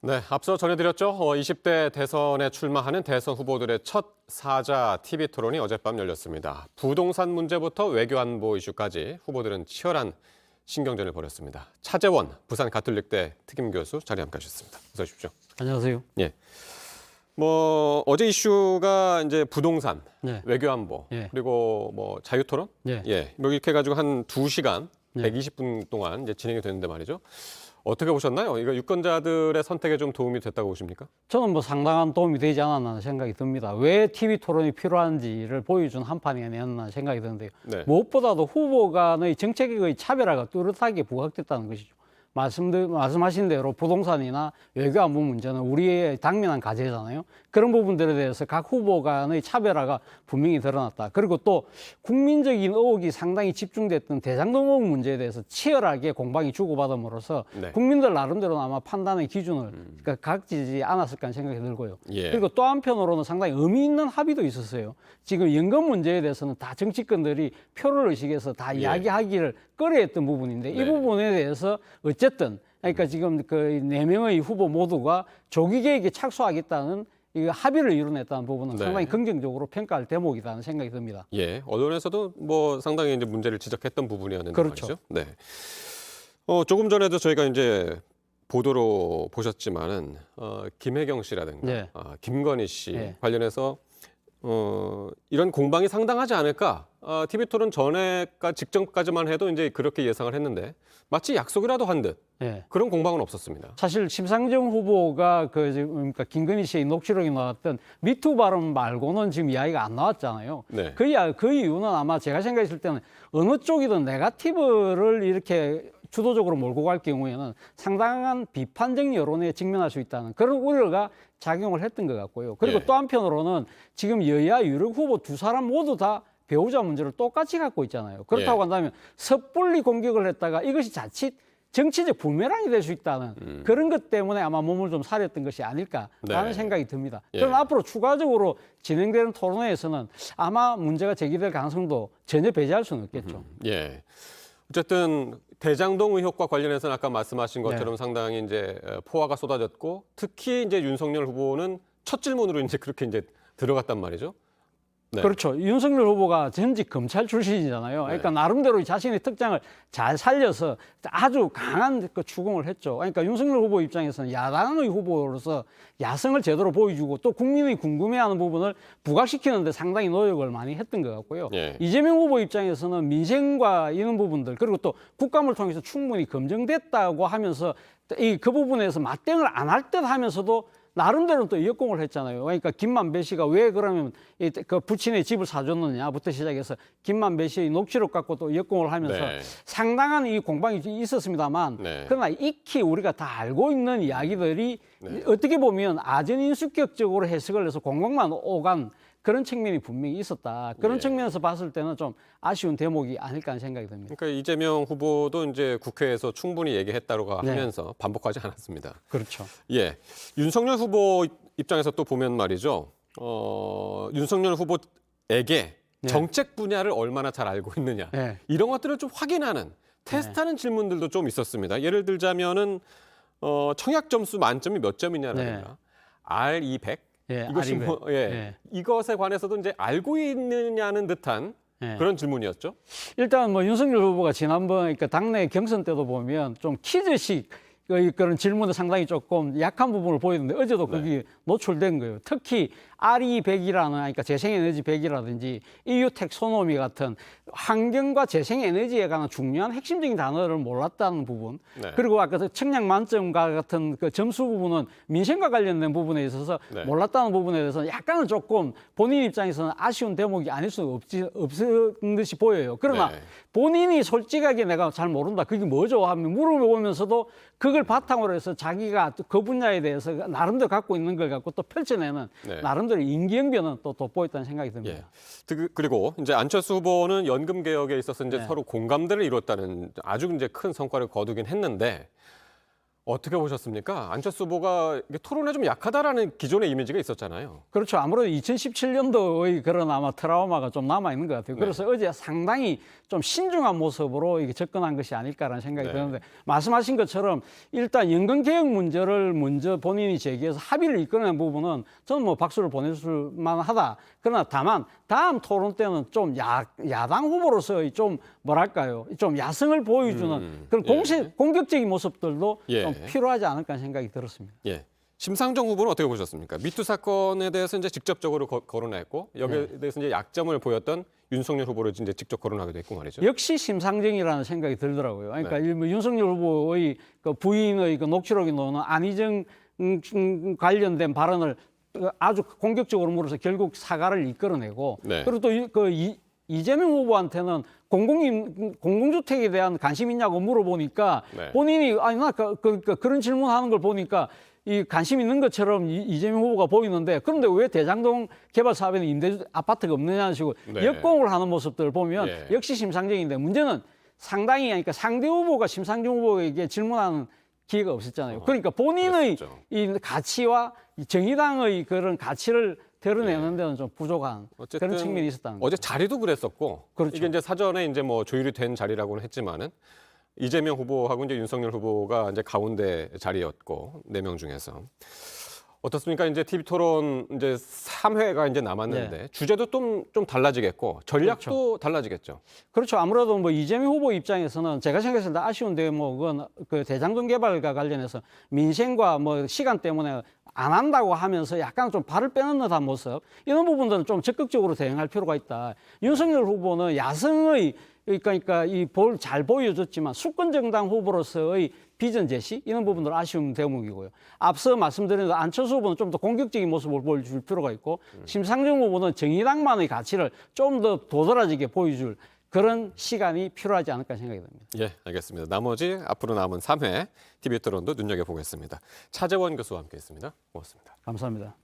네, 앞서 전해드렸죠. 20대 대선에 출마하는 대선 후보들의 첫 사자 TV 토론이 어젯밤 열렸습니다. 부동산 문제부터 외교안보 이슈까지 후보들은 치열한 신경전을 벌였습니다. 차재원 부산 가톨릭대 특임 교수 자리에 함께하셨습니다. 어서 오십시오. 안녕하세요. 예. 어제 이슈가 이제 부동산, 네. 외교안보, 예. 그리고 자유토론, 예. 이렇게 해가지고 한 2시간, 네. 120분 동안 이제 진행이 됐는데 말이죠. 어떻게 보셨나요? 이거 유권자들의 선택에 좀 도움이 됐다고 보십니까? 저는 상당한 도움이 되지 않았나 생각이 듭니다. 왜 TV 토론이 필요한지를 보여준 한 판이 아니었나 생각이 드는데요. 네. 무엇보다도 후보 간의 정책의 차별화가 뚜렷하게 부각됐다는 것이죠. 말씀하신 대로 부동산이나 외교안보 문제는 우리의 당면한 과제잖아요. 그런 부분들에 대해서 각 후보 간의 차별화가 분명히 드러났다. 그리고 또 국민적인 의혹이 상당히 집중됐던 대장동 의혹 문제에 대해서 치열하게 공방이 주고받음으로써 네. 국민들 나름대로는 아마 판단의 기준을 각지지 않았을까 하는 생각이 들고요. 예. 그리고 또 한편으로는 상당히 의미 있는 합의도 있었어요. 지금 연금 문제에 대해서는 다 정치권들이 표를 의식해서 다 이야기하기를 꺼려했던 부분인데 네. 이 부분에 대해서 어쨌든 그러니까 지금 그 4명의 후보 모두가 조기 계획에 착수하겠다는 이 합의를 이뤄냈다는 부분은 네. 상당히 긍정적으로 평가할 대목이라는 생각이 듭니다. 예, 언론에서도 상당히 이제 문제를 지적했던 부분이었는데 그렇죠. 말이죠. 네. 조금 전에도 저희가 이제 보도로 보셨지만은 김혜경 씨라든가 네. 김건희 씨 네. 관련해서 이런 공방이 상당하지 않을까? TV 토론 전에까 직전까지만 해도 이제 그렇게 예상을 했는데 마치 약속이라도 한 듯 예. 그런 공방은 없었습니다. 사실 심상정 후보가 그러니까 김건희 씨의 녹취록이 나왔던 미투 발언 말고는 지금 이야기가 안 나왔잖아요. 네. 그 이유는 아마 제가 생각했을 때는 어느 쪽이든 네거티브를 이렇게 주도적으로 몰고 갈 경우에는 상당한 비판적 여론에 직면할 수 있다는 그런 우려가 작용을 했던 것 같고요. 그리고 예. 또 한편으로는 지금 여야 유력 후보 두 사람 모두 다 배우자 문제를 똑같이 갖고 있잖아요. 그렇다고 한다면 섣불리 공격을 했다가 이것이 자칫 정치적 부메랑이 될 수 있다는 그런 것 때문에 아마 몸을 좀 사렸던 것이 아닐까라는 네. 생각이 듭니다. 예. 그럼 앞으로 추가적으로 진행되는 토론회에서는 아마 문제가 제기될 가능성도 전혀 배제할 수는 없겠죠. 예. 어쨌든 대장동 의혹과 관련해서는 아까 말씀하신 것처럼 상당히 이제 포화가 쏟아졌고 특히 이제 윤석열 후보는 첫 질문으로 이제 그렇게 이제 들어갔단 말이죠. 네. 그렇죠. 윤석열 후보가 전직 검찰 출신이잖아요. 그러니까 나름대로 자신의 특장을 잘 살려서 아주 강한 그 추궁을 했죠. 그러니까 윤석열 후보 입장에서는 야당의 후보로서 야성을 제대로 보여주고 또 국민이 궁금해하는 부분을 부각시키는 데 상당히 노력을 많이 했던 것 같고요. 예. 이재명 후보 입장에서는 민생과 이런 부분들 그리고 또 국감을 통해서 충분히 검증됐다고 하면서 그 부분에서 맞대응을 안 할 듯 하면서도 나름대로 또 역공을 했잖아요. 그러니까 김만배 씨가 왜 그러면 그 부친의 집을 사줬느냐부터 시작해서 김만배 씨의 녹취록 갖고 또 역공을 하면서 네. 상당한 이 공방이 있었습니다만 네. 그러나 익히 우리가 다 알고 있는 이야기들이 어떻게 보면 아전인수격적으로 해석을 해서 공방만 오간 그런 측면이 분명히 있었다. 그런 측면에서 봤을 때는 좀 아쉬운 대목이 아닐까 하는 생각이 듭니다. 그러니까 이재명 후보도 이제 국회에서 충분히 얘기했다고 네. 하면서 반복하지 않았습니다. 그렇죠. 예. 윤석열 후보 입장에서 또 보면 말이죠. 윤석열 후보에게 정책 분야를 얼마나 잘 알고 있느냐. 네. 이런 것들을 좀 확인하는 테스트하는 질문들도 좀 있었습니다. 예를 들자면은 청약 점수 만점이 몇 점이냐라든가 R200 예, 이것이 R200. 예. 이것에 관해서도 이제 알고 있느냐는 듯한 그런 질문이었죠. 일단 윤석열 후보가 지난번 그러니까 당내 경선 때도 보면 좀 퀴즈식 그런 질문을 상당히 조금 약한 부분을 보였는데 어제도 거기 노출된 거예요. 특히 RE100이라는 그러니까 재생에너지 100이라든지 EU 텍소노미 같은 환경과 재생에너지에 관한 중요한 핵심적인 단어를 몰랐다는 부분. 네. 그리고 아까 청량 만점과 같은 그 점수 부분은 민생과 관련된 부분에 있어서 몰랐다는 부분에 대해서는 약간은 조금 본인 입장에서는 아쉬운 대목이 아닐 수 없는 듯이 보여요. 그러나 본인이 솔직하게 내가 잘 모른다. 그게 뭐죠? 하면 물어보면서도 그걸 바탕으로 해서 자기가 그 분야에 대해서 나름대로 갖고 있는 걸 갖고 또 펼쳐내는 나름대로 임기응변은 또 돋보였다는 생각이 듭니다. 그리고 이제 안철수 후보는 연금 개혁에 있어서 이제 서로 공감대를 이뤘다는 아주 이제 큰 성과를 거두긴 했는데 어떻게 보셨습니까? 안철수 후보가 이게 토론에 좀 약하다라는 기존의 이미지가 있었잖아요. 그렇죠. 아무래도 2017년도의 그런 아마 트라우마가 좀 남아 있는 것 같아요. 네. 그래서 어제 상당히 좀 신중한 모습으로 이게 접근한 것이 아닐까라는 생각이 네. 드는데 말씀하신 것처럼 일단 연금 개혁 문제를 먼저 본인이 제기해서 합의를 이끌어낸 부분은 저는 뭐 박수를 보내줄 만하다. 그러나 다만 다음 토론 때는 좀 야당 후보로서의 좀 뭐랄까요, 좀 야성을 보여주는 그런 공격적인 모습들도 예. 좀 필요하지 않을까 하는 생각이 들었습니다. 예. 심상정 후보는 어떻게 보셨습니까? 미투 사건에 대해서 이제 직접적으로 거론했고 여기에 대해서 이제 약점을 보였던 윤석열 후보를 이제 직접 거론하기도 했고 말이죠. 역시 심상정이라는 생각이 들더라고요. 그러니까 네. 뭐 윤석열 후보의 그 부인의 그 녹취록이 나오는 안희정 관련된 발언을 아주 공격적으로 물어서 결국 사과를 이끌어내고 네. 그리고 또 그 이재명 후보한테는 공공주택에 대한 관심 있냐고 물어보니까 네. 본인이 아니 나 그런 질문하는 걸 보니까 이 관심 있는 것처럼 이재명 후보가 보이는데 그런데 왜 대장동 개발 사업에는 임대 아파트가 없느냐는 식으로 네. 역공을 하는 모습들을 보면 예. 역시 심상정인데 문제는 상당히 그러니까 상대 후보가 심상정 후보에게 질문하는 기회가 없었잖아요. 그러니까 본인의 그랬었죠. 이 가치와 이 정의당의 그런 가치를 드러내는 데는 좀 부족한 어쨌든 그런 측면이 있었다는 어제 거죠. 자리도 그랬었고 그렇죠. 이게 이제 사전에 이제 뭐 조율이 된 자리라고는 했지만은 이재명 후보하고 이제 윤석열 후보가 이제 가운데 자리였고 4명 중에서 어떻습니까? 이제 TV 토론 이제 3회가 이제 남았는데 주제도 좀 달라지겠고 전략도 달라지겠죠. 그렇죠. 아무래도 뭐 이재명 후보 입장에서는 제가 생각했을 때 아쉬운 대목은 그 대장동 개발과 관련해서 민생과 뭐 시간 때문에 안 한다고 하면서 약간 좀 발을 빼는 듯한 모습 이런 부분들은 좀 적극적으로 대응할 필요가 있다. 윤석열 후보는 야성의 그러니까 이 볼 잘 보여줬지만 수권 정당 후보로서의 비전 제시 이런 부분들 아쉬운 대목이고요. 앞서 말씀드린 대로 안철수 후보는 좀 더 공격적인 모습을 보여줄 필요가 있고 심상정 후보는 정의당만의 가치를 좀 더 도드라지게 보여줄 그런 시간이 필요하지 않을까 생각이 듭니다. 예, 알겠습니다. 나머지 앞으로 남은 3회 TV 토론도 눈여겨보겠습니다. 차재원 교수와 함께했습니다. 고맙습니다. 감사합니다.